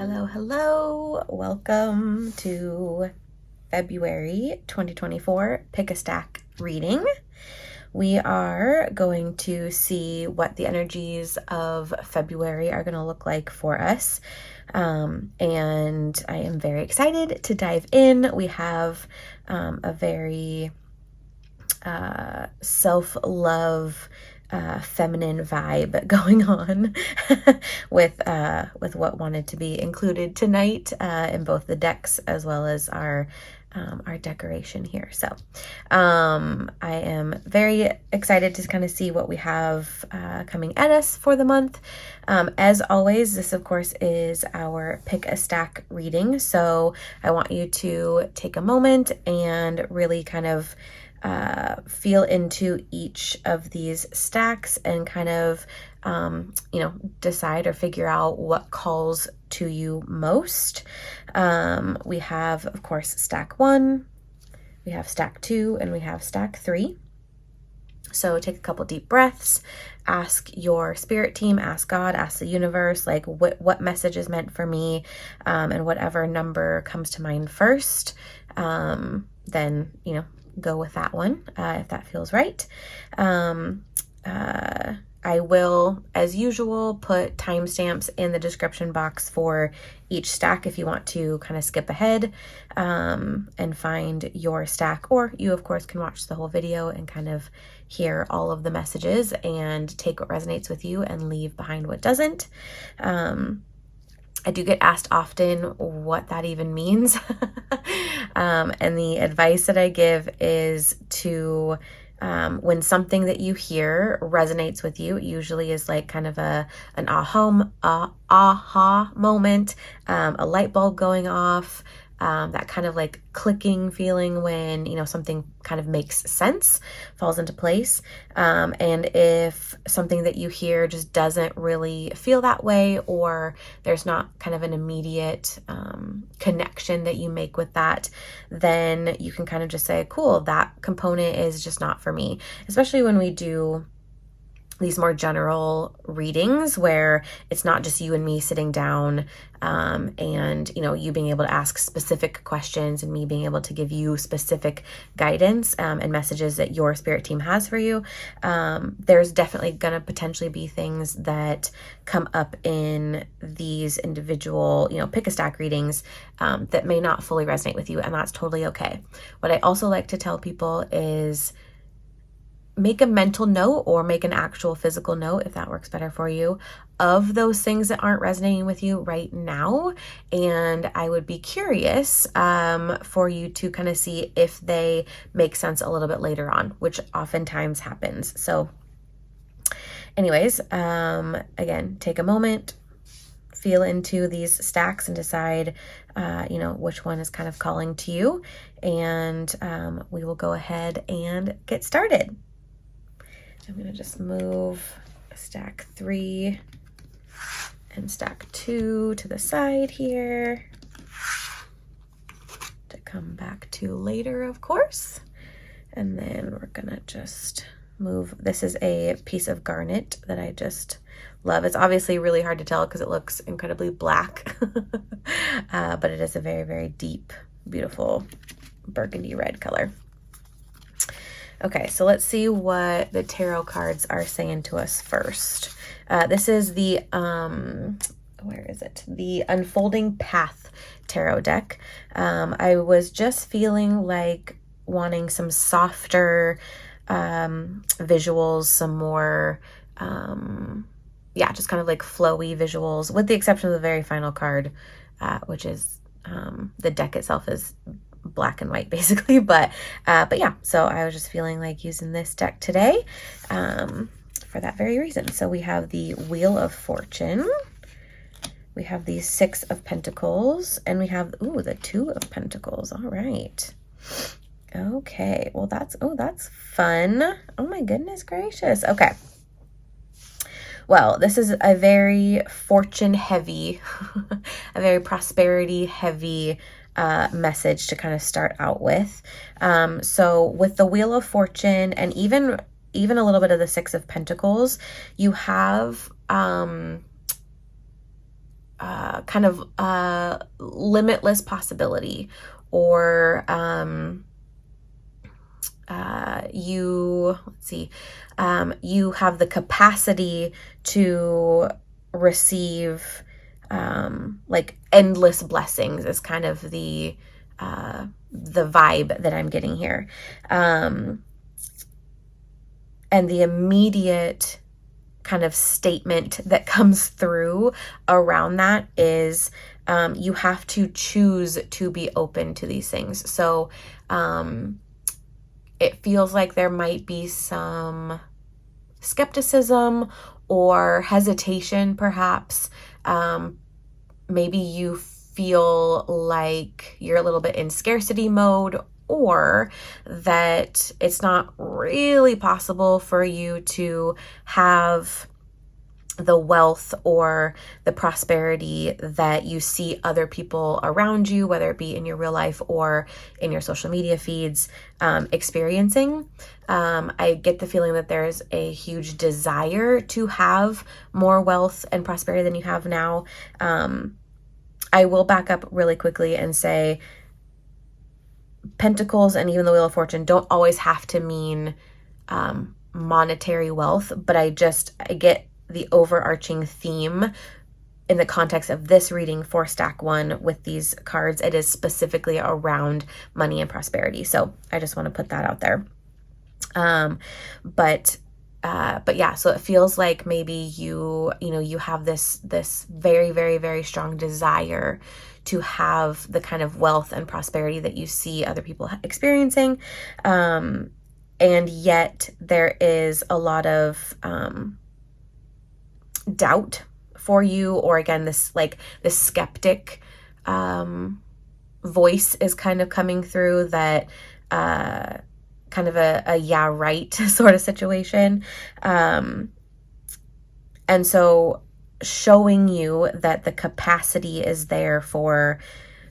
Hello, hello. Welcome to February 2024 Pick a Stack reading. We are going to see what the energies of February are going to look like for us. And I am very excited to dive in. We have a very self-love, feminine vibe going on with what wanted to be included tonight in both the decks as well as our decoration here. So I am very excited to kind of see what we have coming at us for the month. As always, this of course is our pick a stack reading. So I want you to take a moment and really kind of feel into each of these stacks and kind of, decide or figure out what calls to you most. We have, of course, stack 1, we have stack 2, and we have stack 3. So take a couple deep breaths, ask your spirit team, ask God, ask the universe, like what message is meant for me, and whatever number comes to mind first, then, go with that one if that feels right. I will, as usual, put timestamps in the description box for each stack if you want to kind of skip ahead and find your stack, or you of course can watch the whole video and kind of hear all of the messages and take what resonates with you and leave behind what doesn't. I do get asked often what that even means. And the advice that I give is to, when something that you hear resonates with you, it usually is like kind of an aha moment, a light bulb going off, that kind of like clicking feeling when, something kind of makes sense, falls into place. And if something that you hear just doesn't really feel that way, or there's not kind of an immediate connection that you make with that, then you can kind of just say, cool, that component is just not for me. Especially when we do these more general readings where it's not just you and me sitting down and you being able to ask specific questions and me being able to give you specific guidance and messages that your spirit team has for you. There's definitely going to potentially be things that come up in these individual pick a stack readings that may not fully resonate with you, and that's totally okay. What I also like to tell people is make a mental note or make an actual physical note, if that works better for you, of those things that aren't resonating with you right now. And I would be curious for you to kind of see if they make sense a little bit later on, which oftentimes happens. So anyways, again, take a moment, feel into these stacks and decide, which one is kind of calling to you. And we will go ahead and get started. I'm going to just move stack 3 and stack 2 to the side here to come back to later, of course. And then we're going to just move. This is a piece of garnet that I just love. It's obviously really hard to tell because it looks incredibly black, but it is a very, very deep, beautiful burgundy red color. Okay, so let's see what the tarot cards are saying to us first. This is the, where is it? The Unfolding Path tarot deck. I was just feeling like wanting some softer visuals, some more, just kind of like flowy visuals, with the exception of the very final card, which is the deck itself is black and white basically, but yeah, so I was just feeling like using this deck today for that very reason. So we have the Wheel of Fortune, we have the 6 of Pentacles, and we have the 2 of Pentacles. All right, okay, well that's fun. Oh my goodness gracious. Okay, well, this is a very fortune heavy a very prosperity heavy message to kind of start out with. So with the Wheel of Fortune and even a little bit of the 6 of Pentacles, you have kind of limitless possibility, or you have the capacity to receive like endless blessings is kind of the vibe that I'm getting here. And the immediate kind of statement that comes through around that is you have to choose to be open to these things. So it feels like there might be some skepticism or hesitation, perhaps. Maybe you feel like you're a little bit in scarcity mode, or that it's not really possible for you to have the wealth or the prosperity that you see other people around you, whether it be in your real life or in your social media feeds, experiencing. I get the feeling that there's a huge desire to have more wealth and prosperity than you have now. I will back up really quickly and say Pentacles and even the Wheel of Fortune don't always have to mean monetary wealth, but I get the overarching theme in the context of this reading for stack 1 with these cards. It is specifically around money and prosperity. So I just want to put that out there. But yeah, so it feels like maybe you have this very, very, very strong desire to have the kind of wealth and prosperity that you see other people experiencing. And yet there is a lot of doubt for you, or again, this skeptic voice is kind of coming through, that kind of a yeah, right sort of situation. And so showing you that the capacity is there for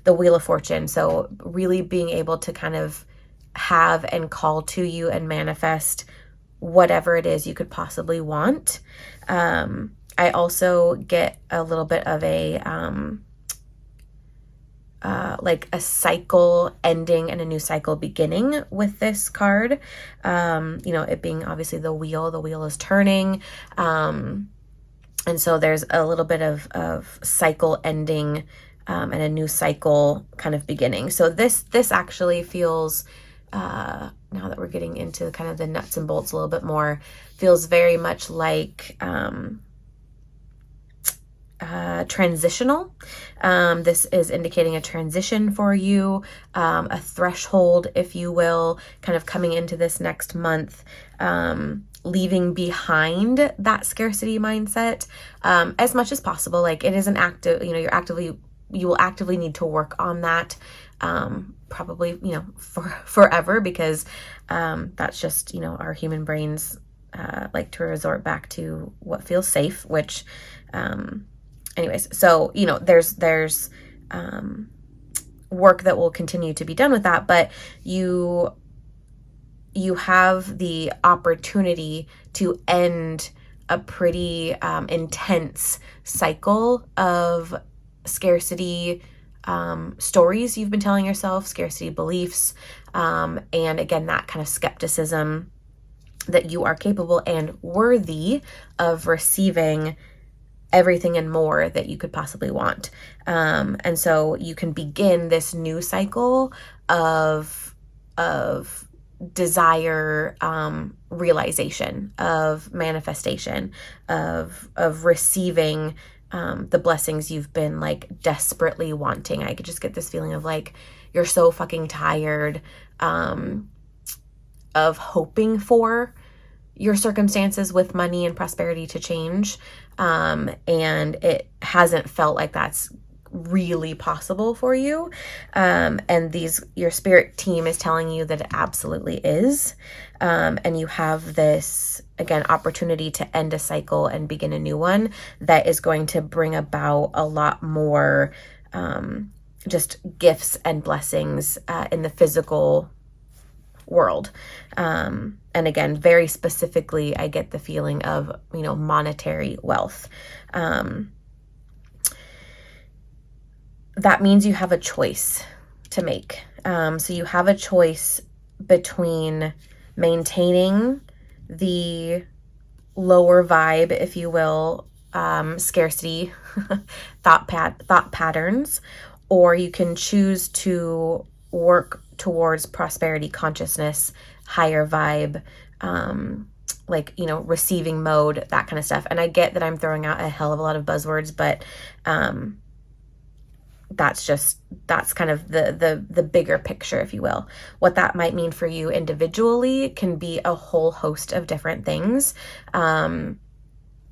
the Wheel of Fortune. So really being able to kind of have and call to you and manifest whatever it is you could possibly want. I also get a little bit of a like a cycle ending and a new cycle beginning with this card. It being obviously the wheel is turning. And so there's a little bit of cycle ending and a new cycle kind of beginning. So this actually feels, now that we're getting into kind of the nuts and bolts a little bit more, feels very much like transitional. This is indicating a transition for you, a threshold, if you will, kind of coming into this next month, leaving behind that scarcity mindset as much as possible. Like, it is an active, you will actively need to work on that, probably, for forever, because that's just, our human brains like to resort back to what feels safe, which anyways, so, there's work that will continue to be done with that, but you have the opportunity to end a pretty intense cycle of scarcity stories you've been telling yourself, scarcity beliefs, and again, that kind of skepticism that you are capable and worthy of receiving everything and more that you could possibly want. And so you can begin this new cycle of desire, realization, of manifestation, of receiving the blessings you've been like desperately wanting. I could just get this feeling of like you're so fucking tired of hoping for your circumstances with money and prosperity to change. And it hasn't felt like that's really possible for you. And your spirit team is telling you that it absolutely is. And you have this, again, opportunity to end a cycle and begin a new one that is going to bring about a lot more, just gifts and blessings, in the physical world. And again, very specifically, I get the feeling of, monetary wealth. that means you have a choice to make. So you have a choice between maintaining the lower vibe, if you will, scarcity thought patterns, or you can choose to work towards prosperity consciousness, higher vibe, like, receiving mode, that kind of stuff. And I get that I'm throwing out a hell of a lot of buzzwords, but that's kind of the bigger picture, if you will. What that might mean for you individually can be a whole host of different things.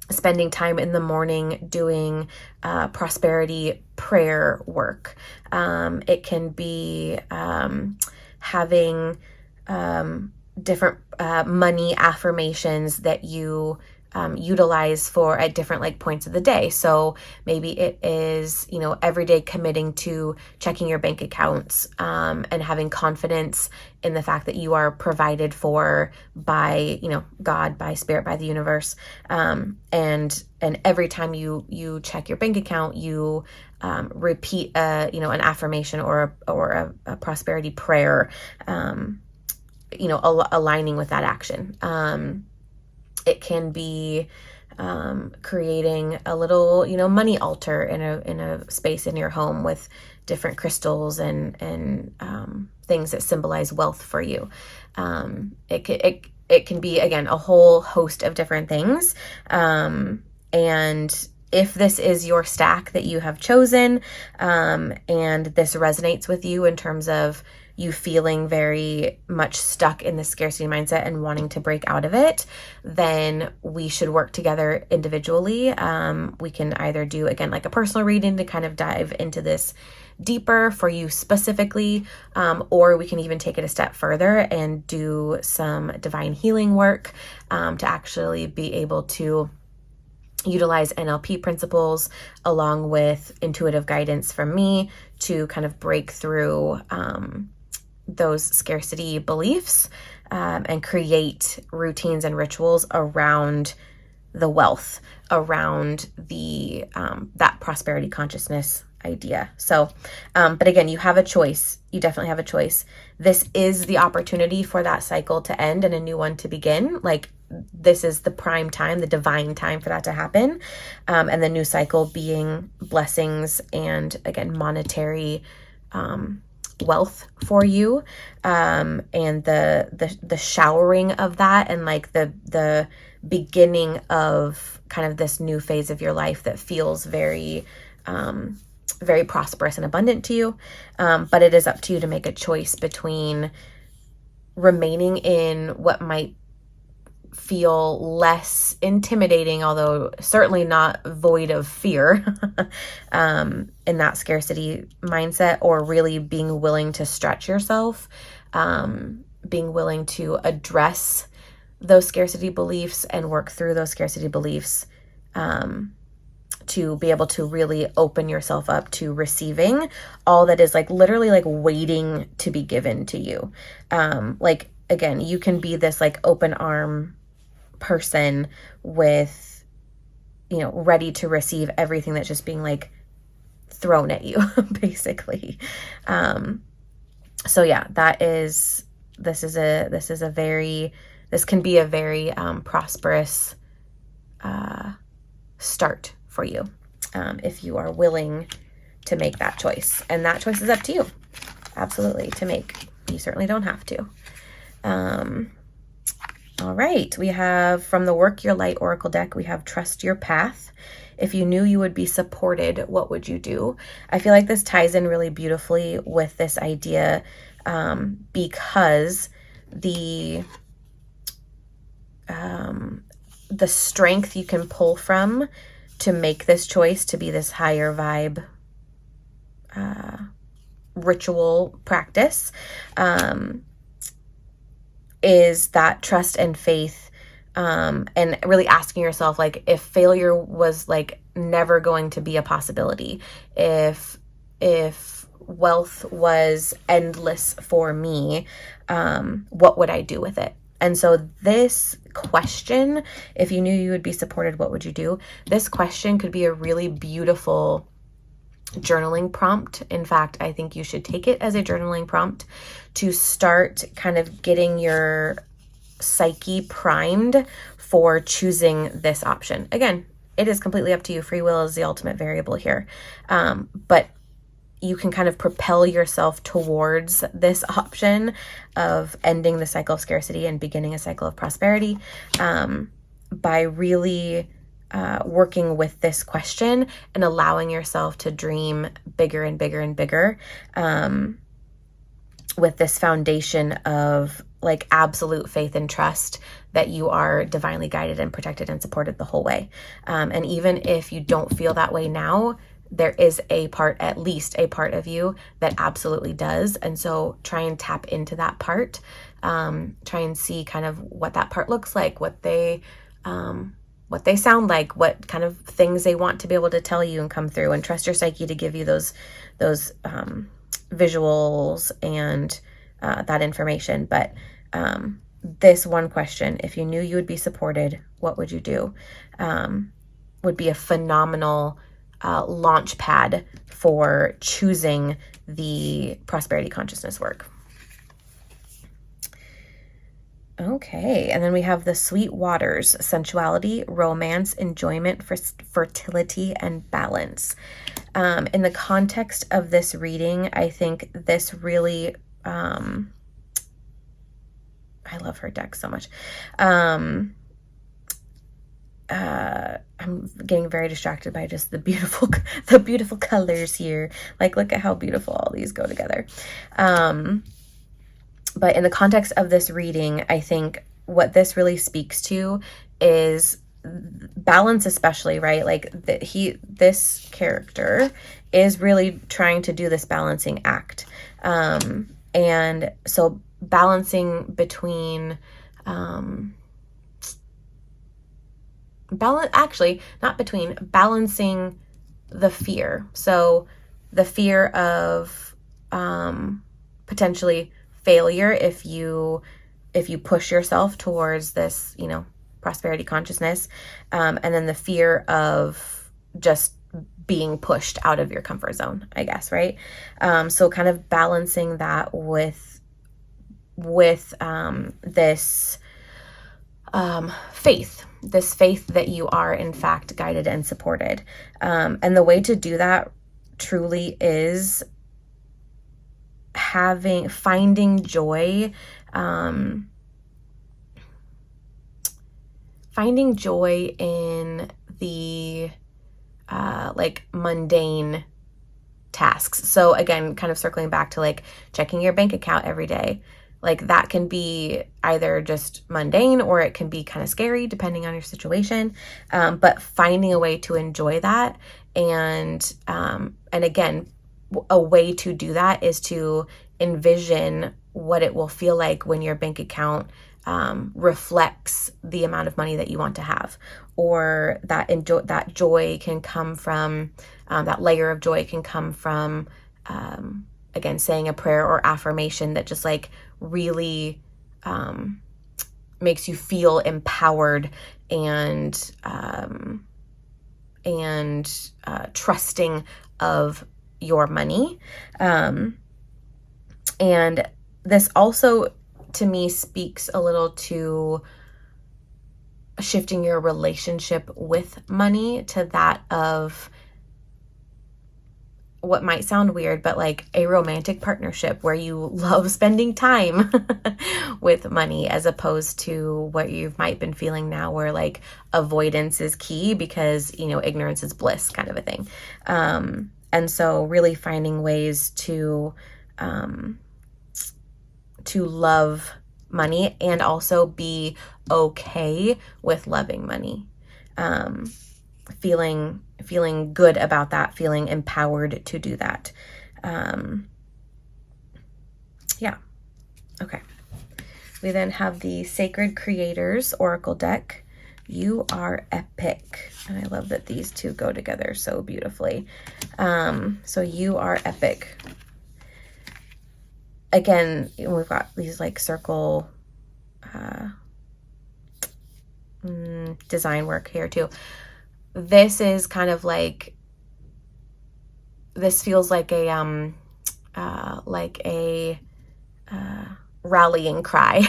Spending time in the morning doing prosperity prayer work. It can be having different money affirmations that you utilize for at different points of the day. So maybe it is, every day committing to checking your bank accounts and having confidence in the fact that you are provided for by, God, by spirit, by the universe. And every time you check your bank account, you repeat an affirmation or a prosperity prayer, aligning with that action. It can be creating a little, money altar in a space in your home with different crystals and things that symbolize wealth for you. It can be, again, a whole host of different things. And if this is your stack that you have chosen, and this resonates with you in terms of you feeling very much stuck in the scarcity mindset and wanting to break out of it, then we should work together individually. We can either do, again, a personal reading to kind of dive into this deeper for you specifically, or we can even take it a step further and do some divine healing work to actually be able to utilize NLP principles along with intuitive guidance from me to kind of break through those scarcity beliefs and create routines and rituals around the wealth, around the that prosperity consciousness idea. So, but again, you have a choice. You definitely have a choice. This is the opportunity for that cycle to end and a new one to begin. This is the prime time, the divine time for that to happen. And the new cycle being blessings and, again, monetary wealth for you. And the showering of that and the beginning of kind of this new phase of your life that feels very, very prosperous and abundant to you. But it is up to you to make a choice between remaining in what might feel less intimidating, although certainly not void of fear, in that scarcity mindset, or really being willing to stretch yourself, being willing to address those scarcity beliefs and work through those scarcity beliefs, to be able to really open yourself up to receiving all that is literally waiting to be given to you. Again, you can be this open arm person with, ready to receive everything that's just being thrown at you, basically. So yeah, this can be a very prosperous start for you, if you are willing to make that choice. And that choice is up to you, absolutely, to make. You certainly don't have to. All right, we have from the Work Your Light Oracle deck, we have Trust Your Path. If you knew you would be supported, what would you do? I feel like this ties in really beautifully with this idea, because the strength you can pull from to make this choice to be this higher vibe ritual practice, is that trust and faith, and really asking yourself, if failure was never going to be a possibility, if wealth was endless for me, what would I do with it? And so this question, if you knew you would be supported, what would you do? This question could be a really beautiful journaling prompt. In fact, I think you should take it as a journaling prompt to start kind of getting your psyche primed for choosing this option. Again, it is completely up to you. Free will is the ultimate variable here. But you can kind of propel yourself towards this option of ending the cycle of scarcity and beginning a cycle of prosperity by really working with this question and allowing yourself to dream bigger and bigger and bigger with this foundation of like absolute faith and trust that you are divinely guided and protected and supported the whole way. And even if you don't feel that way now, there is at least a part of you that absolutely does. And so try and tap into that part. Try and see kind of what that part looks like, what they sound like, what kind of things they want to be able to tell you and come through, and trust your psyche to give you those visuals and that information. But this one question, if you knew you would be supported, what would you do? Would be a phenomenal launch pad for choosing the prosperity consciousness work. Okay, and then we have the sweet waters: sensuality, romance, enjoyment, fertility, and balance. In the context of this reading, I think this really, I love her deck so much. I'm getting very distracted by just the beautiful colors here. Like, look at how beautiful all these go together. But in the context of this reading, I think what this really speaks to is balance, especially, right? Like this character is really trying to do this balancing act. And so balancing between, balancing the fear. So the fear of, potentially failure if you push yourself towards this, prosperity consciousness, and then the fear of just being pushed out of your comfort zone, I guess, right? So kind of balancing that with this faith that you are in fact guided and supported, and the way to do that truly is finding joy in the like mundane tasks. So again, kind of circling back to like checking your bank account every day. Like that can be either just mundane or it can be kind of scary depending on your situation. But finding a way to enjoy that, and again, a way to do that is to envision what it will feel like when your bank account reflects the amount of money that you want to have, or that joy can come from, that layer of joy can come from, again, saying a prayer or affirmation that just like really makes you feel empowered and trusting of your money. And this also, to me, speaks a little to shifting your relationship with money to that of what might sound weird, but like a romantic partnership where you love spending time with money, as opposed to what you might been feeling now where like avoidance is key because, ignorance is bliss kind of a thing. And so really finding ways to love money and also be okay with loving money. Feeling good about that, feeling empowered to do that. Yeah. Okay. We then have the Sacred Creators Oracle deck. You are epic. And I love that these two go together so beautifully. So you are epic. Again, we've got these like circle design work here too. This is kind of like this feels like a rallying cry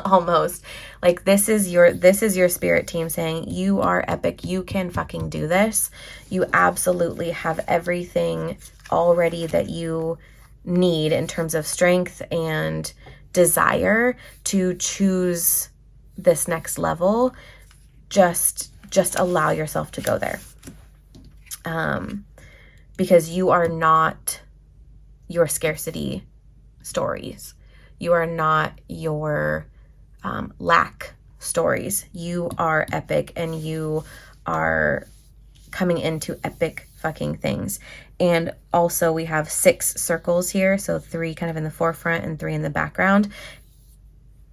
almost. Like this is your spirit team saying, you are epic. You can fucking do this. You absolutely have everything already that you need in terms of strength and desire to choose this next level. Just allow yourself to go there. Because you are not your scarcity stories. You are not your lack stories. You are epic, and you are coming into epic fucking things. And also we have 6 circles here. So 3 kind of in the forefront and 3 in the background.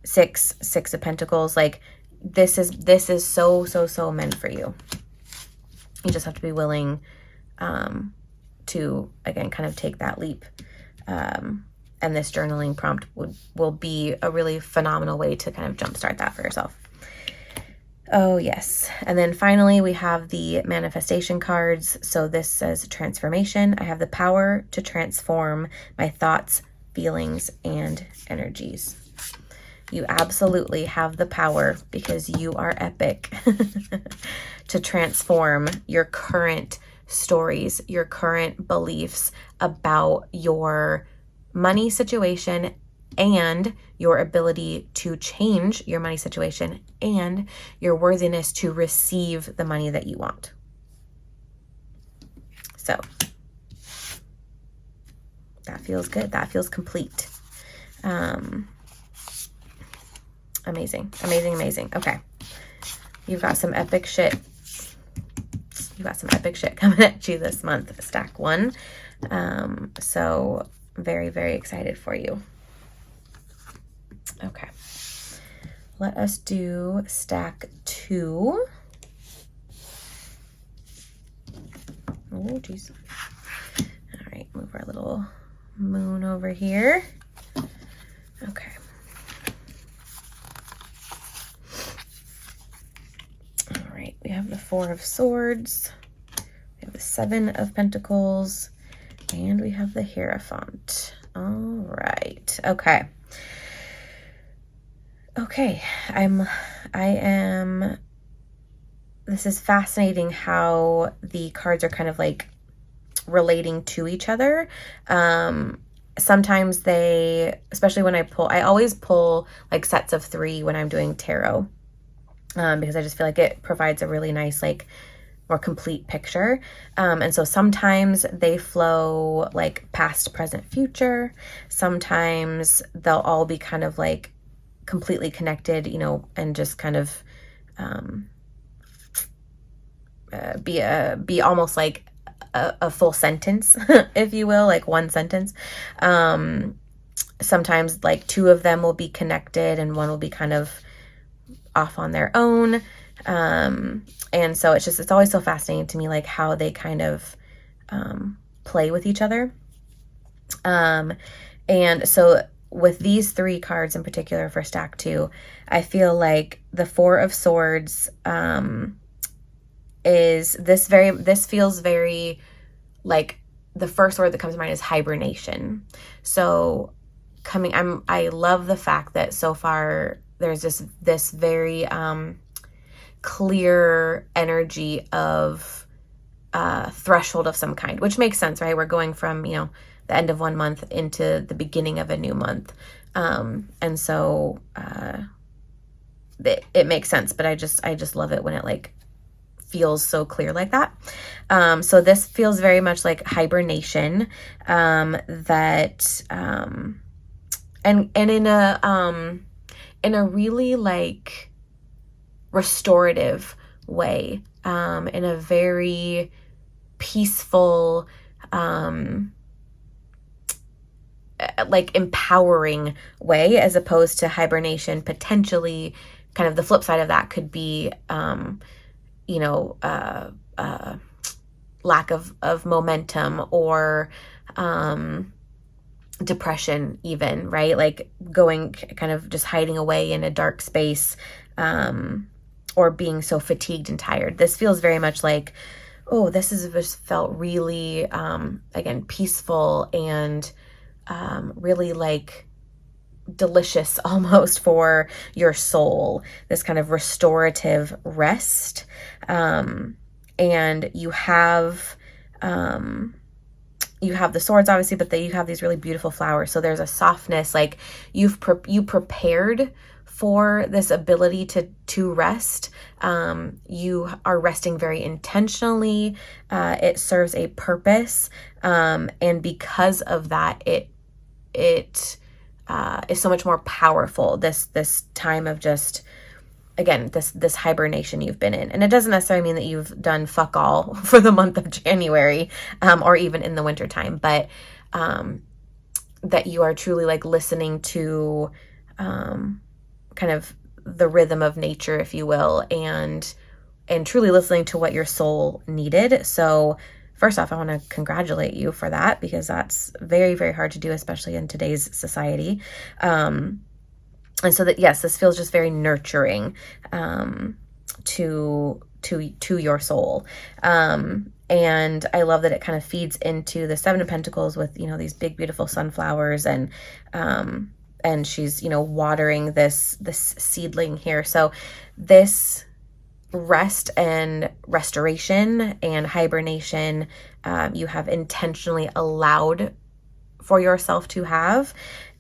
6 of pentacles. Like this is so meant for you. You just have to be willing to, again, kind of take that leap. And this journaling prompt will be a really phenomenal way to kind of jumpstart that for yourself. Oh, yes. And then finally, we have the manifestation cards. So this says transformation. I have the power to transform my thoughts, feelings, and energies. You absolutely have the power, because you are epic, to transform your current stories, your current beliefs about your money situation and your ability to change your money situation and your worthiness to receive the money that you want. So that feels good. That feels complete. Amazing. Okay. You've got some epic shit. Coming at you this month, stack 1. So very, very excited for you. Okay. Let us do stack 2. Oh, geez. All right. Move our little moon over here. Okay. All right. We have the 4 of Swords. We have the 7 of Pentacles. And we have the Hierophant. All right. Okay. This is fascinating how the cards are kind of like relating to each other. Sometimes especially when I always pull like sets of 3 when I'm doing tarot, because I just feel like it provides a really nice, like, more complete picture. And so sometimes they flow like past, present, future. Sometimes they'll all be kind of like completely connected, and just kind of be almost like a full sentence, if you will, like one sentence. Sometimes like 2 of them will be connected and 1 will be kind of off on their own. And so it's always so fascinating to me, like how they kind of play with each other. And so with these 3 cards in particular for stack 2, I feel like the 4 of Swords this feels very like, the first word that comes to mind is hibernation. So I love the fact that so far there's this very clear energy of threshold of some kind, which makes sense, right? We're going from, the end of one month into the beginning of a new month. And so it makes sense, but I just love it when it like feels so clear like that. So this feels very much like hibernation, that and in a really like restorative way, in a very peaceful, like empowering way, as opposed to hibernation. Potentially kind of the flip side of that could be, lack of momentum, or depression even, right? Like going kind of just hiding away in a dark space, or being so fatigued and tired. This feels very much like oh, this has just felt really, again, peaceful and really like delicious almost for your soul, this kind of restorative rest. And you have the swords obviously, but you have these really beautiful flowers. So there's a softness, like you prepared for this ability to rest. You are resting very intentionally. It serves a purpose, and because of that, it is so much more powerful. This time of just, again, this hibernation you've been in. And it doesn't necessarily mean that you've done fuck all for the month of January, or even in the wintertime, but that you are truly like listening to kind of the rhythm of nature, if you will, and truly listening to what your soul needed. So first off, I want to congratulate you for that, because that's very, very hard to do, especially in today's society. And so that, yes, this feels just very nurturing to your soul. And I love that it kind of feeds into the Seven of Pentacles with, these big, beautiful sunflowers, and she's, watering this seedling here. So this rest and restoration and hibernation, you have intentionally allowed for yourself to have,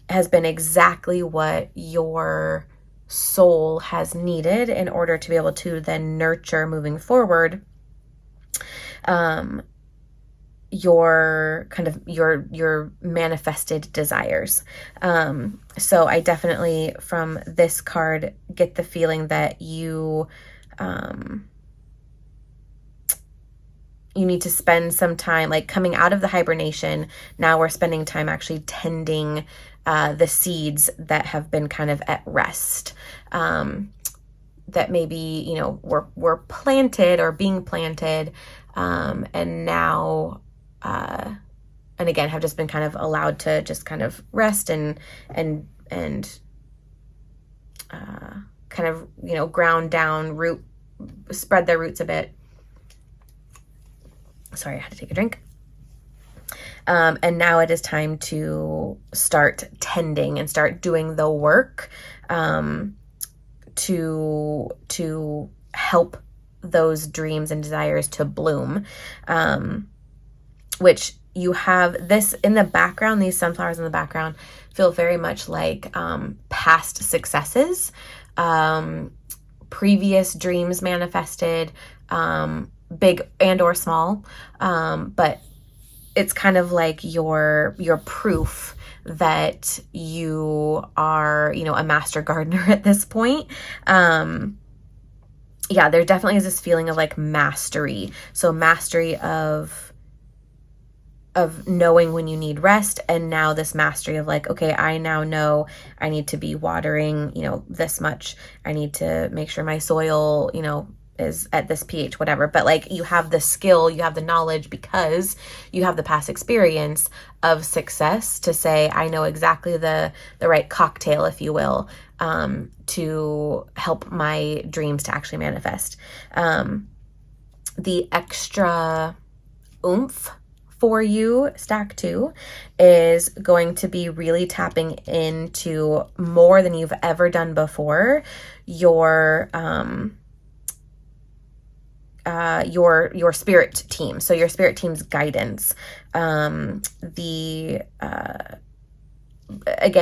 has been exactly what your soul has needed in order to be able to then nurture moving forward your kind of your manifested desires. So I definitely from this card get the feeling that you need to spend some time, like coming out of the hibernation. Now we're spending time actually tending the seeds that have been kind of at rest, that maybe, were planted or being planted, and now, and again, have just been kind of allowed to just kind of rest and kind of, ground down, spread their roots a bit. Sorry, I had to take a drink. And now it is time to start tending and start doing the work to help those dreams and desires to bloom, which you have this in the background. These sunflowers in the background feel very much like past successes, previous dreams manifested, big and or small, but it's kind of like your proof that you are, a master gardener at this point. Yeah, there definitely is this feeling of like mastery. So mastery of knowing when you need rest, and now this mastery of like, okay, I now know I need to be watering, this much. I need to make sure my soil, is at this pH, whatever. But like, you have the skill, you have the knowledge, because you have the past experience of success to say, I know exactly the right cocktail, if you will, to help my dreams to actually manifest. The extra oomph for you, stack 2, is going to be really tapping into more than you've ever done before, your spirit team. So your spirit team's guidance. Again,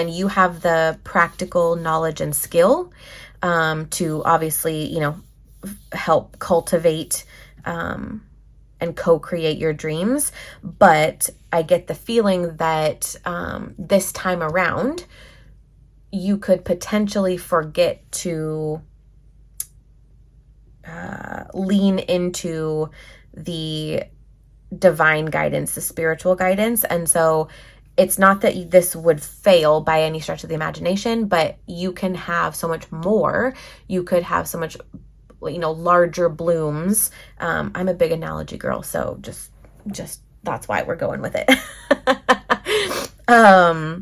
you have the practical knowledge and skill to obviously, help cultivate and co-create your dreams. But I get the feeling that this time around, you could potentially forget to lean into the divine guidance, the spiritual guidance. And so it's not that this would fail by any stretch of the imagination, but you can have so much more. You could have so much, larger blooms. I'm a big analogy girl, so just that's why we're going with it. I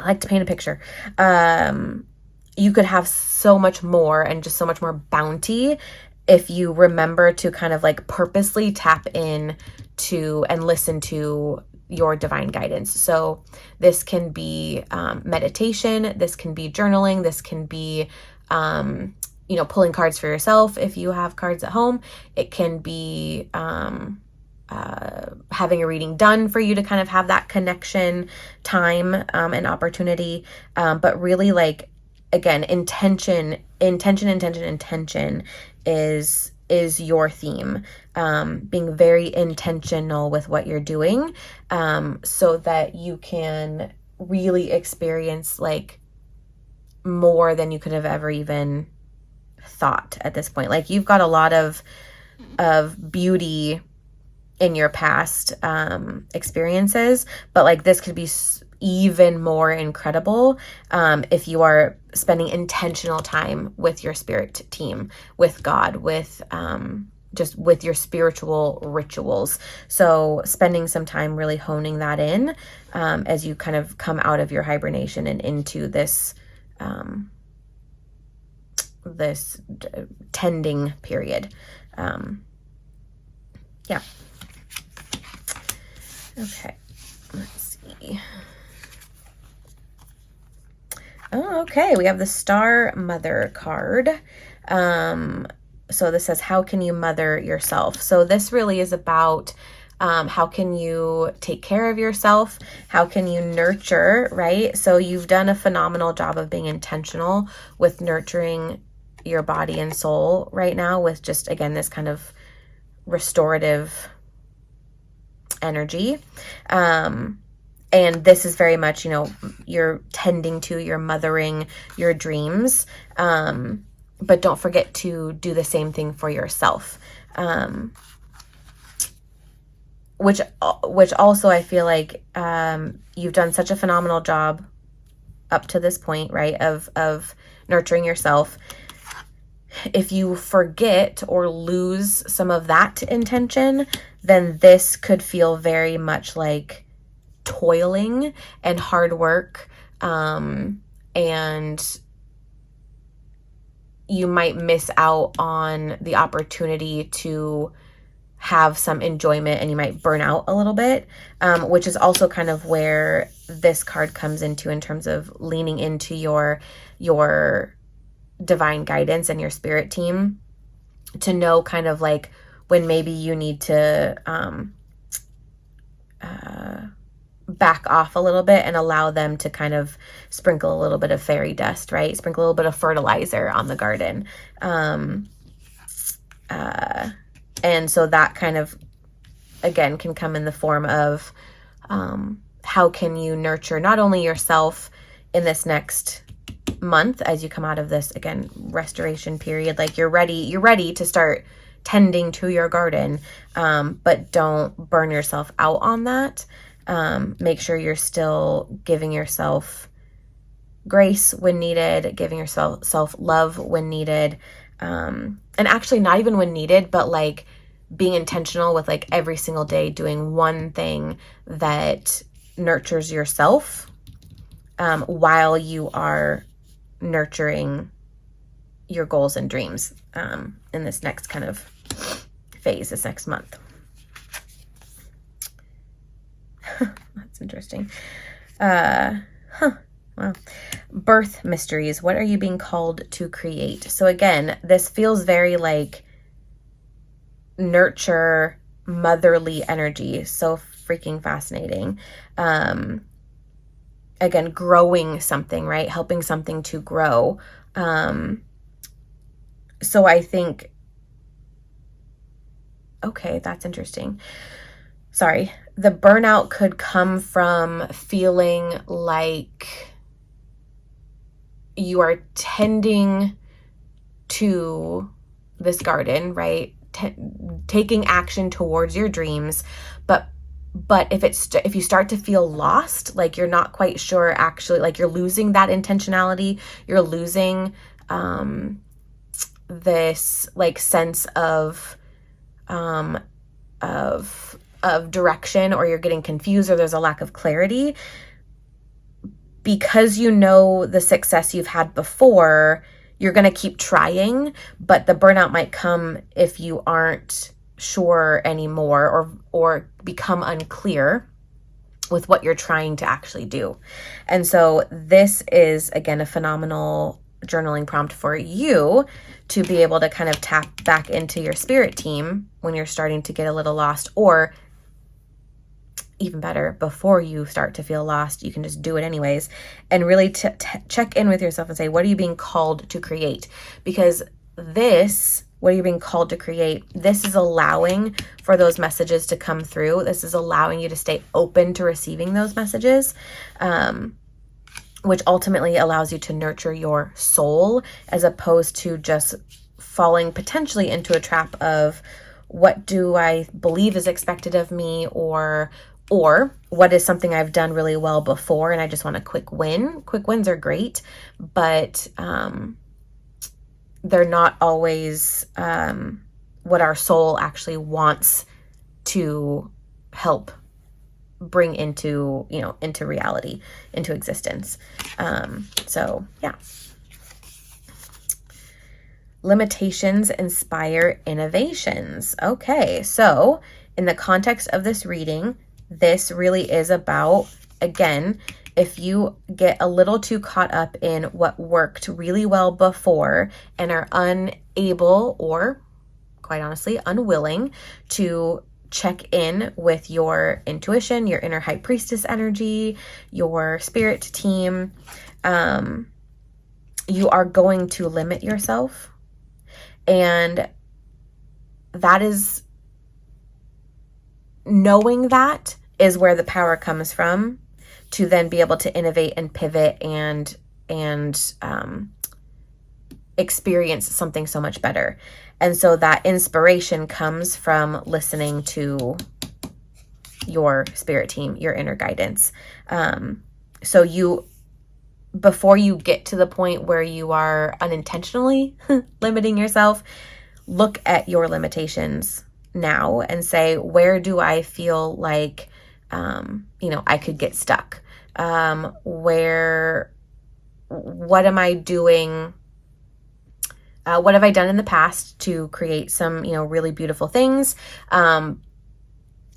like to paint a picture. You could have so much more and just so much more bounty if you remember to kind of like purposely tap in to and listen to your divine guidance. So this can be meditation, this can be journaling, this can be, pulling cards for yourself if you have cards at home. It can be having a reading done for you to kind of have that connection time and opportunity. But really, like, again, intention is your theme. Being very intentional with what you're doing, so that you can really experience like more than you could have ever even thought at this point. Like, you've got a lot of beauty in your past experiences, but like this could be even more incredible if you are spending intentional time with your spirit team, with God, with just with your spiritual rituals. So spending some time really honing that in as you kind of come out of your hibernation and into this this tending period. Yeah. Okay, let's see. Oh, okay, we have the Star Mother card. So this says, how can you mother yourself? So this really is about how can you take care of yourself? How can you nurture, right? So you've done a phenomenal job of being intentional with nurturing your body and soul right now with just, again, this kind of restorative energy. And this is very much, you're tending to, you're mothering your dreams. But don't forget to do the same thing for yourself. Which also I feel like you've done such a phenomenal job up to this point, right, of nurturing yourself. If you forget or lose some of that intention, then this could feel very much like toiling and hard work, and you might miss out on the opportunity to have some enjoyment, and you might burn out a little bit, which is also kind of where this card comes into in terms of leaning into your divine guidance and your spirit team to know kind of like when maybe you need to back off a little bit and allow them to kind of sprinkle a little bit of fairy dust, right? Sprinkle a little bit of fertilizer on the garden. And so that kind of, again, can come in the form of how can you nurture not only yourself in this next month as you come out of this, again, restoration period, like you're ready to start tending to your garden, but don't burn yourself out on that. Make sure you're still giving yourself grace when needed, giving yourself self-love when needed, and actually not even when needed, but like being intentional with like every single day doing one thing that nurtures yourself while you are nurturing your goals and dreams in this next kind of phase, this next month. That's interesting. Wow. Birth mysteries. What are you being called to create? So again, this feels very like nurture, motherly energy. So freaking fascinating. Again, growing something, right? Helping something to grow. So I think, okay, that's interesting. Sorry. The burnout could come from feeling like you are tending to this garden, right? Taking action towards your dreams, but if you start to feel lost, like you're not quite sure, actually, like you're losing that intentionality, you're losing this like sense of direction, or you're getting confused, or there's a lack of clarity, because you know the success you've had before, you're going to keep trying, but the burnout might come if you aren't sure anymore or become unclear with what you're trying to actually do. And so this is, again, a phenomenal journaling prompt for you to be able to kind of tap back into your spirit team when you're starting to get a little lost, or even better, before you start to feel lost, you can just do it anyways, and really check in with yourself and say, what are you being called to create? Because what are you being called to create? This is allowing for those messages to come through. This is allowing you to stay open to receiving those messages, which ultimately allows you to nurture your soul, as opposed to just falling potentially into a trap of, what do I believe is expected of me, or what is something I've done really well before and I just want a quick win. Quick wins are great, but they're not always what our soul actually wants to help bring into reality, into existence. So yeah. Limitations inspire innovations. Okay, so in the context of this reading, this really is about, again, if you get a little too caught up in what worked really well before and are unable, or quite honestly, unwilling to check in with your intuition, your inner high priestess energy, your spirit team, you are going to limit yourself. And that is, knowing that is where the power comes from, to then be able to innovate and pivot and experience something so much better. And so that inspiration comes from listening to your spirit team, your inner guidance. So before you get to the point where you are unintentionally limiting yourself, look at your limitations now and say, where do I feel like, I could get stuck? What am I doing? What have I done in the past to create some, really beautiful things?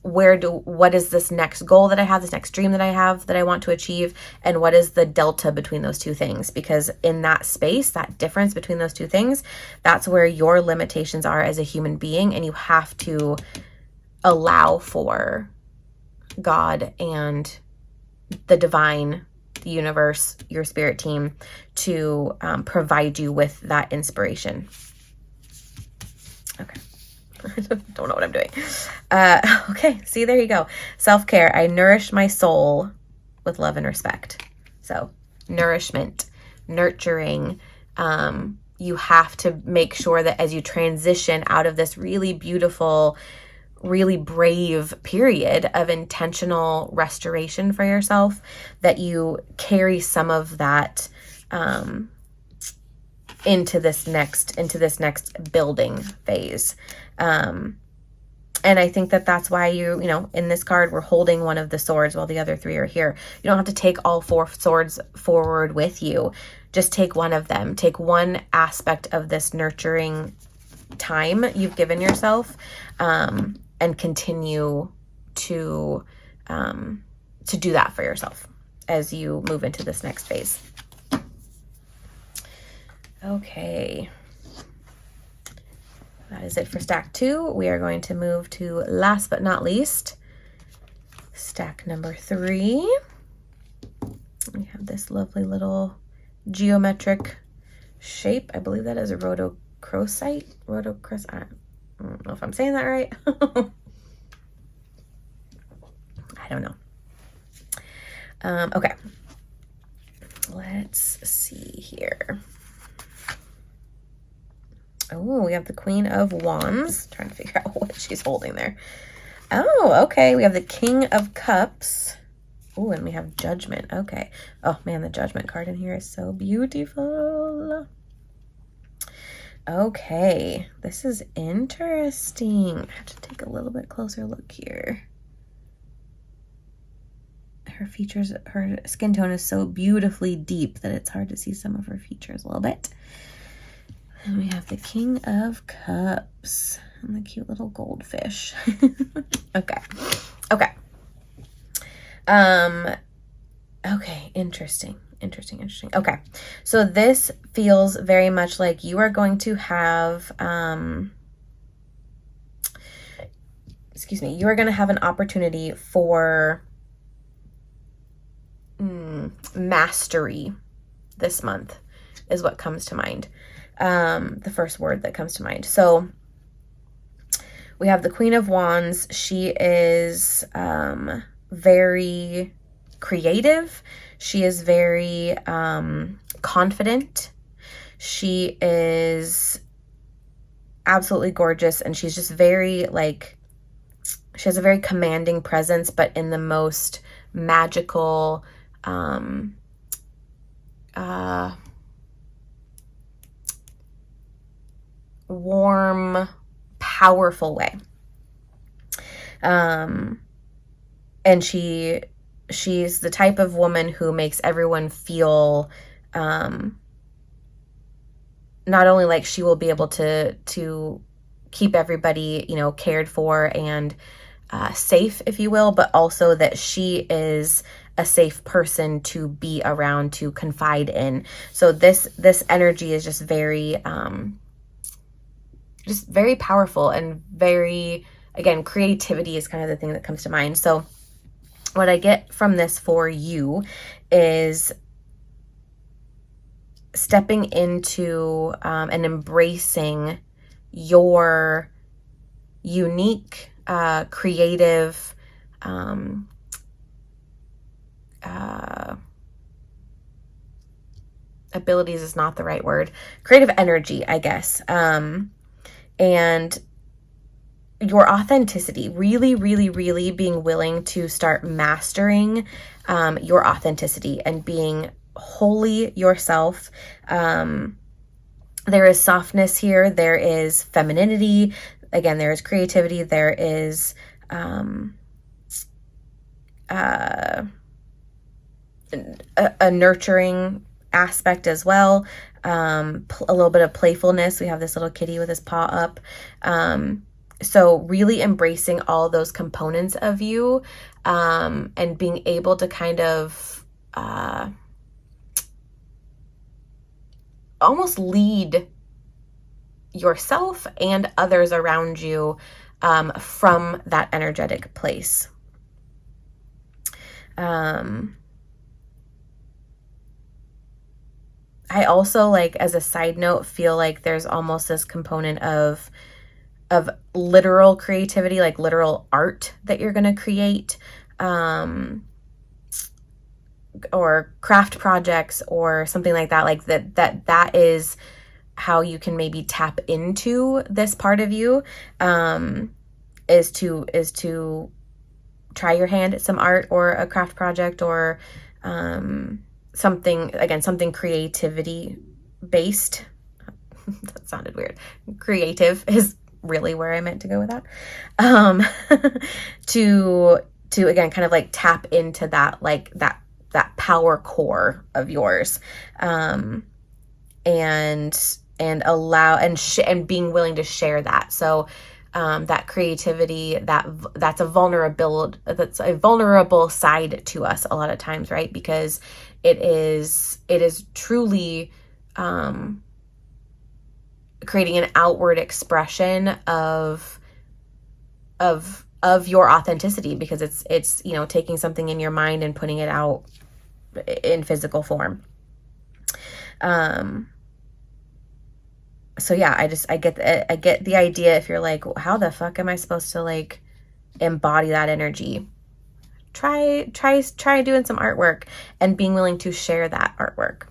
What is this next goal that I have, this next dream that I have that I want to achieve? And what is the delta between those two things? Because in that space, that difference between those two things, that's where your limitations are as a human being. And you have to allow for God and the divine, the universe, your spirit team to provide you with that inspiration. Okay. Don't know what I'm doing. Okay, see, there you go. Self-care. I nourish my soul with love and respect. So nourishment, nurturing. You have to make sure that as you transition out of this really beautiful, really brave period of intentional restoration for yourself, that you carry some of that into this next building phase. And I think that that's why in this card, we're holding one of the swords while the other three are here. You don't have to take all four swords forward with you. Just take one of them. Take one aspect of this nurturing time you've given yourself, and continue to do that for yourself as you move into this next phase. Okay. That is it for stack 2. We are going to move to, last but not least, stack number 3. We have this lovely little geometric shape. I believe that is a rhodochrosite. I don't know if I'm saying that right. I don't know. Okay. Let's see here. Oh, we have the Queen of Wands. Trying to figure out what she's holding there. Oh, okay. We have the King of Cups. Oh, and we have Judgment. Okay. Oh, man, the Judgment card in here is so beautiful. Okay. This is interesting. I have to take a little bit closer look here. Her skin tone is so beautifully deep that it's hard to see some of her features a little bit. And we have the King of Cups and the cute little goldfish. Okay. Okay. Okay, interesting. Okay. So this feels very much like you are going to have, you are going to have an opportunity for mastery this month is what comes to mind. The first word that comes to mind. So we have the Queen of Wands. She is very creative. She is very confident. She is absolutely gorgeous, and she's just very she has a very commanding presence, but in the most magical, warm, powerful way. And she's the type of woman who makes everyone feel not only like she will be able to keep everybody, cared for and safe, if you will, but also that she is a safe person to be around, to confide in. So this energy is just very powerful and very, again, creativity is kind of the thing that comes to mind. So what I get from this for you is stepping into and embracing your unique, creative, abilities is not the right word, creative energy, I guess. And your authenticity, really, really, really being willing to start mastering your authenticity and being wholly yourself. There is softness here. There is femininity. Again, there is creativity. There is a nurturing aspect as well. A little bit of playfulness. We have this little kitty with his paw up. So really embracing all those components of you, and being able to kind of almost lead yourself and others around you from that energetic place. I also, as a side note, feel like there's almost this component of literal creativity, like literal art that you're going to create, or craft projects or something like that. That is how you can maybe tap into this part of you, is to try your hand at some art or a craft project or something creativity based. That sounded weird. Creative is really where I meant to go with that. To again kind of tap into that that power core of yours, and allow and being willing to share that. So that creativity, that's a vulnerable side to us a lot of times, right? Because it is truly creating an outward expression of your authenticity, because it's taking something in your mind and putting it out in physical form. So yeah, I get the idea. If you're like, how the fuck am I supposed to embody that energy? Try doing some artwork and being willing to share that artwork,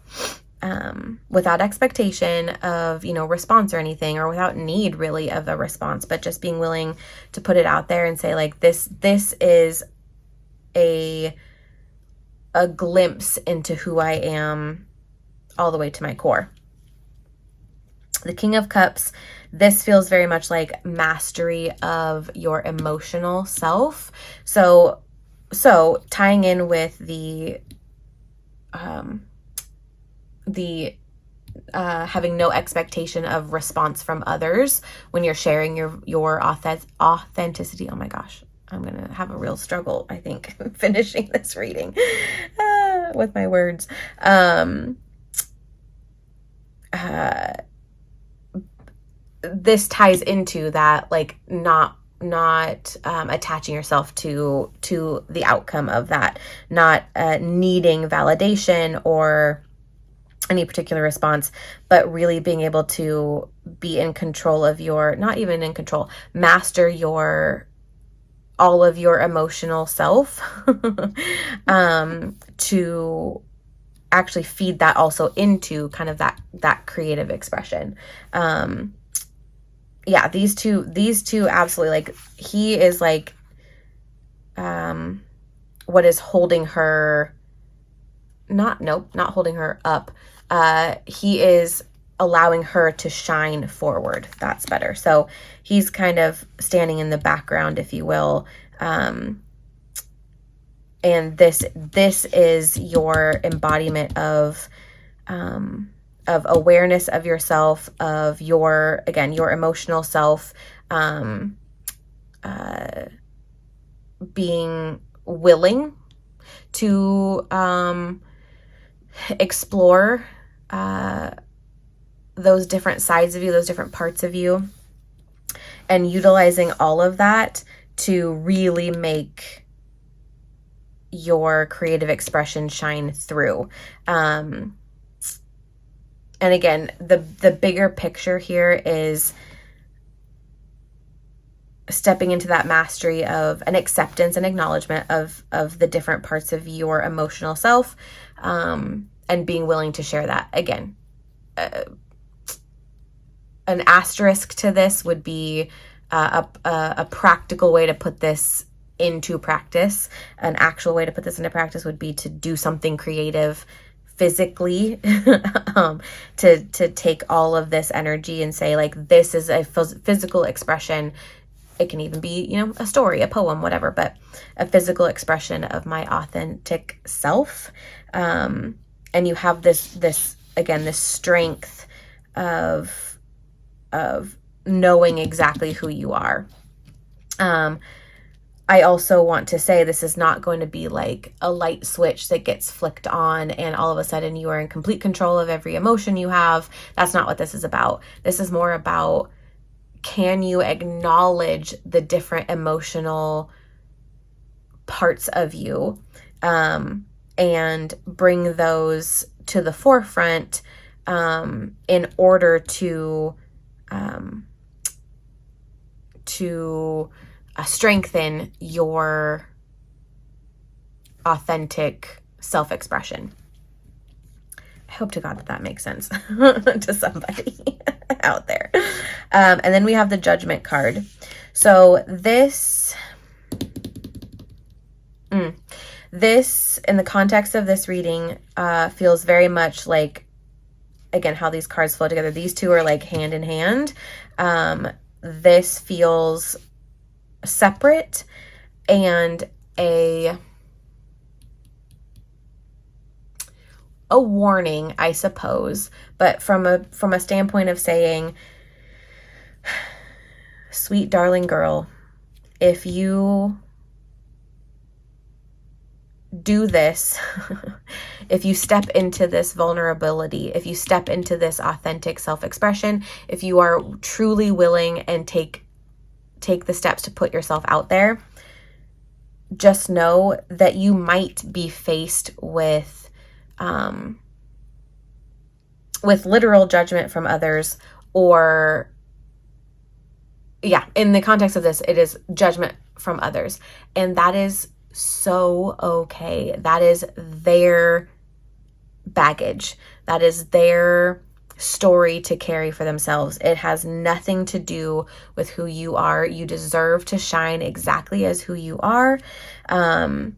without expectation of, response or anything, or without need really of a response, but just being willing to put it out there and say this is a glimpse into who I am all the way to my core. The King of Cups, this feels very much like mastery of your emotional self. So tying in with the having no expectation of response from others when you're sharing your authenticity. Oh my gosh, I'm gonna have a real struggle, I think, finishing this reading with my words. This ties into that, like, not attaching yourself to the outcome of that, not needing validation or any particular response, but really being able to be in control of not even in control, master all of your emotional self, to actually feed that also into kind of that creative expression. Yeah, these two absolutely, like, he is like, what is holding her, not holding her up. He is allowing her to shine forward. That's better. So he's kind of standing in the background, if you will. And this is your embodiment of awareness of yourself, of your emotional self, being willing to explore those different sides of you, those different parts of you, and utilizing all of that to really make your creative expression shine through. And again, the bigger picture here is stepping into that mastery of an acceptance and acknowledgement of the different parts of your emotional self, and being willing to share that. Again, an asterisk to this would be a practical way to put this into practice. An actual way to put this into practice would be to do something creative physically, to take all of this energy and say, like, this is a physical expression. It can even be, a story, a poem, whatever, but a physical expression of my authentic self. And you have this strength of knowing exactly who you are. I also want to say this is not going to be like a light switch that gets flicked on and all of a sudden you are in complete control of every emotion you have. That's not what this is about. This is more about, can you acknowledge the different emotional parts of you, and bring those to the forefront, in order to strengthen your authentic self-expression. I hope to God that makes sense to somebody out there. And then we have the Judgment card. So this, in the context of this reading, feels very much like, again, how these cards flow together. These two are like hand in hand. This feels separate and a warning, I suppose, but from a standpoint of saying, sweet darling girl, if you do this, if you step into this vulnerability, if you step into this authentic self-expression, if you are truly willing and take the steps to put yourself out there, just know that you might be faced with literal judgment from others, or, in the context of this, it is judgment from others. And that is so okay. That is their baggage. That is their story to carry for themselves. It has nothing to do with who you are. You deserve to shine exactly as who you are. And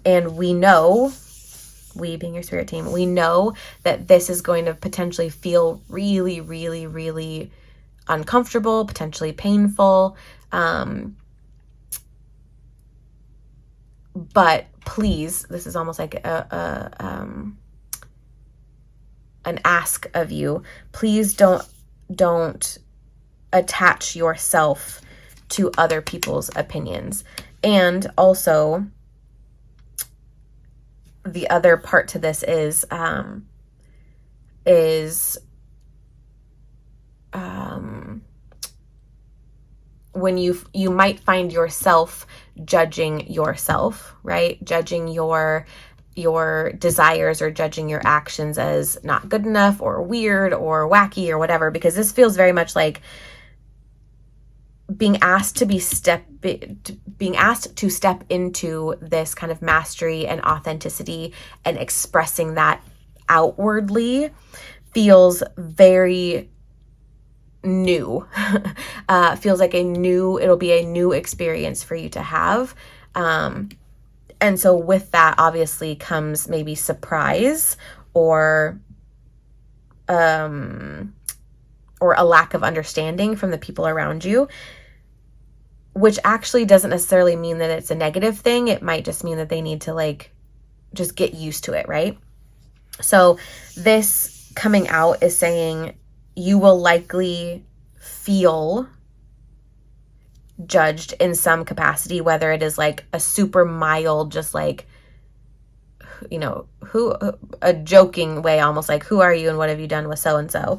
we know, we being your spirit team, we know that this is going to potentially feel really, really, really uncomfortable, potentially painful. But please, this is almost like an ask of you. Please don't attach yourself to other people's opinions. And also, the other part to this is when you might find yourself judging yourself, right? Judging your desires or judging your actions as not good enough or weird or wacky or whatever, because this feels very much like being asked to step into this kind of mastery and authenticity and expressing that outwardly feels very new. Feels like it'll be a new experience for you to have. And so with that obviously comes maybe surprise or a lack of understanding from the people around you, which actually doesn't necessarily mean that it's a negative thing. It might just mean that they need to like just get used to it, right? So this coming out is saying you will likely feel judged in some capacity, whether it is like a super mild, just like, you know, a joking way, almost like, who are you and what have you done with so-and-so?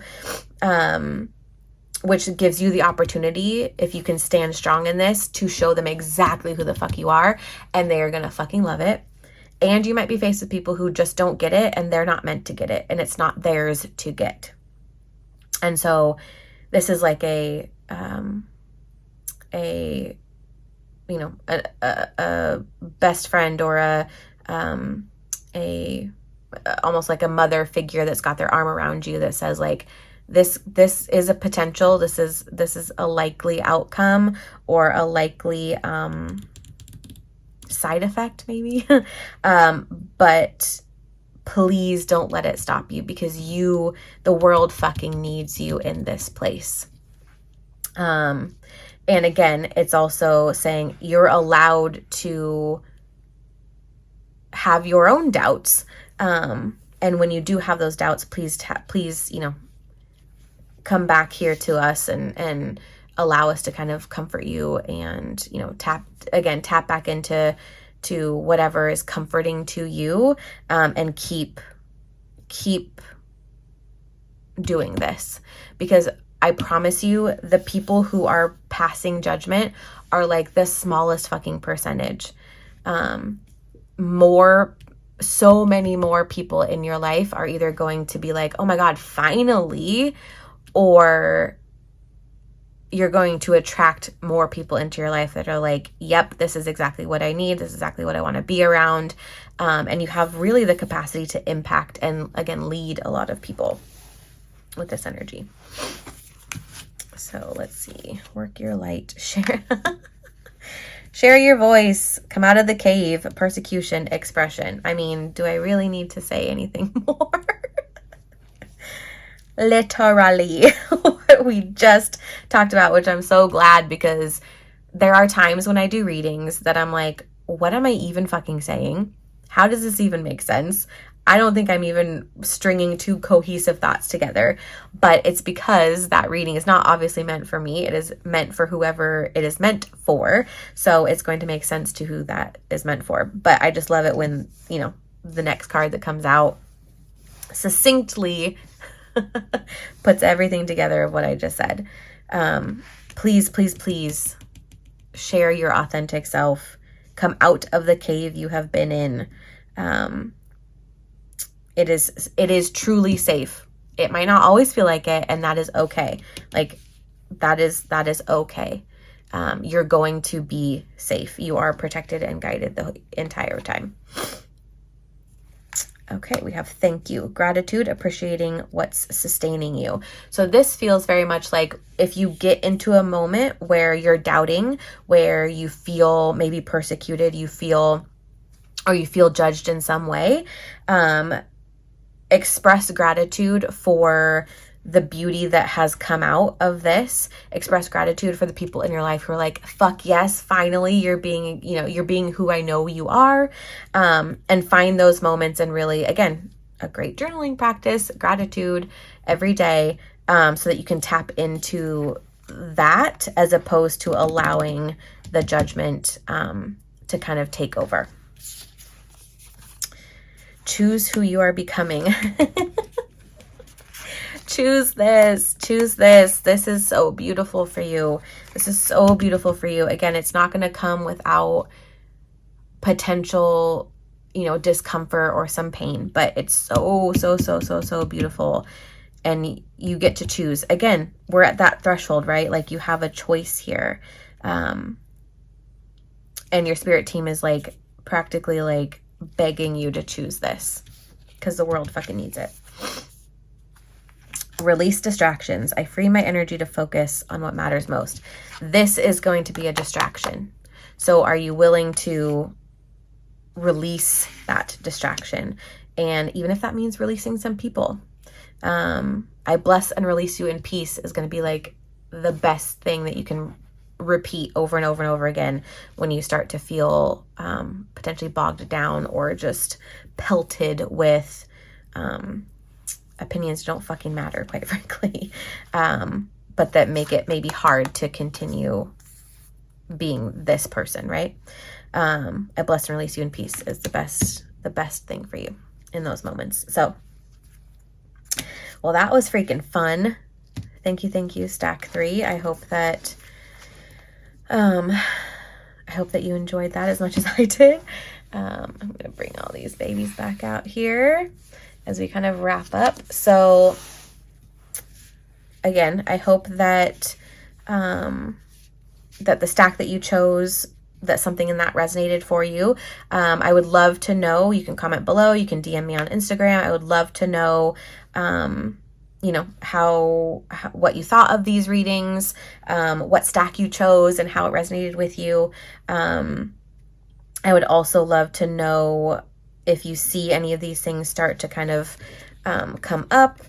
Which gives you the opportunity, if you can stand strong in this, to show them exactly who the fuck you are, and they are going to fucking love it. And you might be faced with people who just don't get it, and they're not meant to get it, and it's not theirs to get. And so this is like a best friend or almost like a mother figure that's got their arm around you that says like, this is a potential, this is a likely outcome or a likely side effect maybe. But please don't let it stop you, because the world fucking needs you in this place. And again, it's also saying you're allowed to have your own doubts. And when you do have those doubts, please, come back here to us and allow us to kind of comfort you and, tap back into whatever is comforting to you, and keep doing this, because I promise you the people who are passing judgment are like the smallest fucking percentage. So many more people in your life are either going to be like, oh my God, finally, or you're going to attract more people into your life that are like, yep, this is exactly what I need. This is exactly what I want to be around. And you have really the capacity to impact and, again, lead a lot of people with this energy. So let's see. Work your light. Share your voice. Come out of the cave. Persecution. Expression. I mean, do I really need to say anything more? Literally what we just talked about, which I'm so glad, because there are times when I do readings that I'm like, what am I even fucking saying? How does this even make sense? I don't think I'm even stringing two cohesive thoughts together, but it's because that reading is not obviously meant for me. It is meant for whoever it is meant for. So it's going to make sense to who that is meant for. But I just love it when, the next card that comes out succinctly puts everything together of what I just said. Please, please, please share your authentic self. Come out of the cave you have been in. It is truly safe. It might not always feel like it, and that is okay. Like, that is okay. You're going to be safe. You are protected and guided the entire time. Okay, we have thank you, gratitude, appreciating what's sustaining you. So this feels very much like if you get into a moment where you're doubting, where you feel maybe persecuted, you feel judged in some way, express gratitude for the beauty that has come out of this. Express gratitude for the people in your life who are like, fuck yes, finally you're being who I know you are. And find those moments and really, again, a great journaling practice, gratitude every day, so that you can tap into that as opposed to allowing the judgment to kind of take over. Choose who you are becoming. Choose this. Choose this. This is so beautiful for you. This is so beautiful for you. Again, it's not going to come without potential, discomfort or some pain, but it's so, so, so, so, so beautiful. And you get to choose. Again, we're at that threshold, right? Like, you have a choice here. And your spirit team is like practically like begging you to choose this because the world fucking needs it. Release distractions. I free my energy to focus on what matters most. This is going to be a distraction. So are you willing to release that distraction? And even if that means releasing some people, I bless and release you in peace is going to be like the best thing that you can repeat over and over and over again when you start to feel potentially bogged down or just pelted with opinions don't fucking matter, quite frankly, but that make it maybe hard to continue being this person, right? I bless and release you in peace is the best thing for you in those moments. So, well, that was freaking fun. Thank you, stack 3. I hope that you enjoyed that as much as I did. I'm gonna bring all these babies back out here as we kind of wrap up. So again, I hope that that the stack that you chose, that something in that resonated for you. I would love to know. You can comment below. You can DM me on Instagram. I would love to know, how what you thought of these readings, what stack you chose and how it resonated with you. I would also love to know if you see any of these things start to kind of come up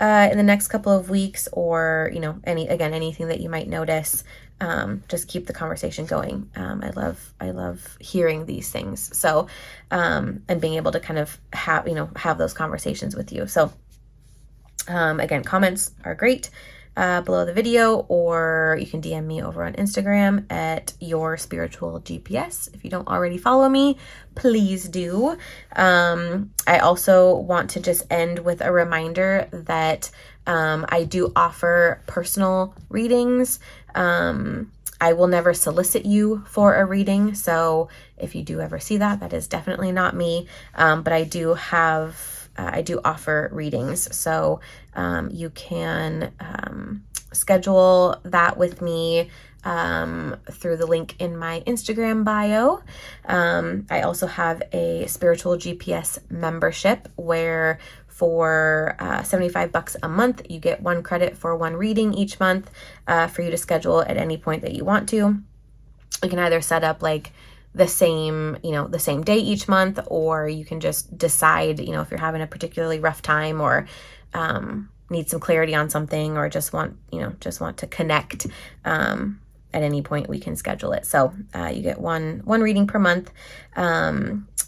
in the next couple of weeks, or anything that you might notice. Just keep the conversation going. I love hearing these things. So and being able to kind of have those conversations with you. So again, comments are great below the video, or you can DM me over on Instagram at Your Spiritual GPS. If you don't already follow me, please do. I also want to just end with a reminder that I do offer personal readings. I will never solicit you for a reading. So if you do ever see that, that is definitely not me. But I do offer readings. So you can schedule that with me through the link in my Instagram bio. I also have a Spiritual GPS membership where for $75 a month, you get 1 credit for 1 reading each month for you to schedule at any point that you want to. You can either set up like the same day each month, or you can just decide, if you're having a particularly rough time or need some clarity on something, or just want to connect. At any point we can schedule it. So you get one reading per month,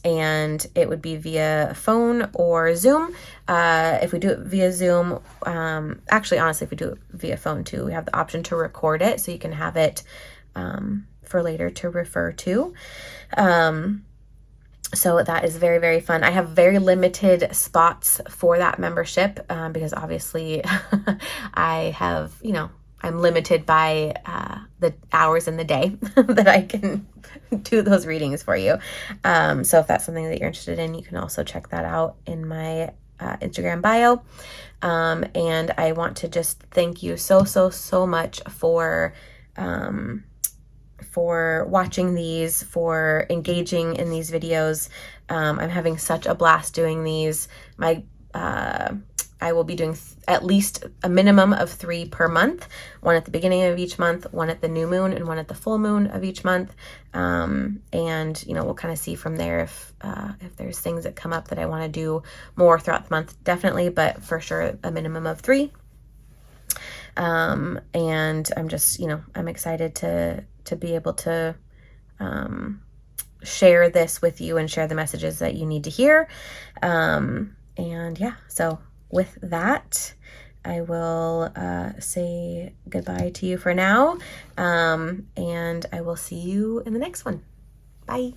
and it would be via phone or Zoom. If we do it via Zoom, actually, honestly, if we do it via phone too, we have the option to record it, so you can have it for later to refer to. So that is very, very fun. I have very limited spots for that membership because obviously I have, I'm limited by the hours in the day that I can do those readings for you. So if that's something that you're interested in, you can also check that out in my Instagram bio. And I want to just thank you so, so, so much for watching these, for engaging in these videos. I'm having such a blast doing these. I will be doing at least a minimum of 3 per month, 1 at the beginning of each month, 1 at the new moon, and 1 at the full moon of each month. And, we'll kind of see from there if there's things that come up that I want to do more throughout the month, definitely, but for sure a minimum of 3. And I'm just, I'm excited to be able to share this with you and share the messages that you need to hear. And yeah, so with that, I will say goodbye to you for now, and I will see you in the next one. Bye.